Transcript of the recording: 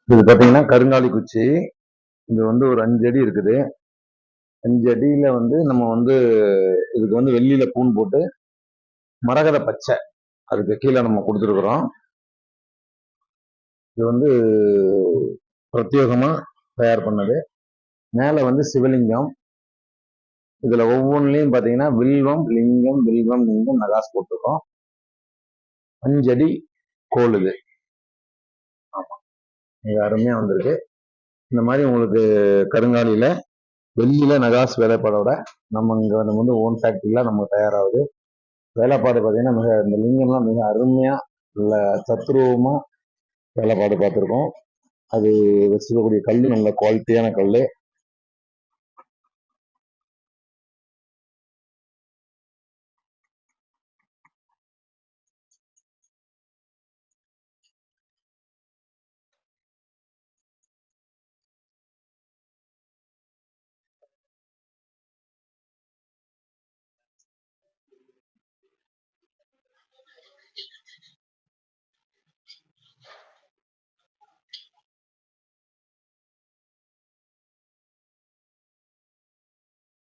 இது பார்த்தீங்கன்னா கருங்காலி குச்சி. இது வந்து ஒரு 5 அடி இருக்குது. 5 அடியில வந்து நம்ம வந்து இதுக்கு வந்து வெள்ளியில பூன் போட்டு மரகத பச்சை அதுக்கு கீழே நம்ம கொடுத்துருக்குறோம். இது வந்து பிரத்யேகமா தயார் பண்ணது. மேல வந்து சிவலிங்கம். இதுல ஒவ்வொன்றுலயும் பாத்தீங்கன்னா வில்வம் லிங்கம் வில்வம் லிங்கம் நகாஸ் போட்டிருக்கோம். 5 அடி கோல் இது. ஆமா, மிக அருமையா வந்திருக்கு. இந்த மாதிரி உங்களுக்கு கருங்காலியில வெள்ளியில நகாஸ் வேலைப்பாடோட நம்ம இங்க வந்து ஓன் ஃபேக்டரியில நம்ம தயாராகுது. வேலைப்பாடு பார்த்தீங்கன்னா மிக இந்த லிங்கம்லாம் மிக அருமையா நல்ல தத்ரூபமா வேலைப்பாடு பார்த்துருக்கோம். அது வச்சுக்கக்கூடிய கல் நல்ல குவாலிட்டியான கல்.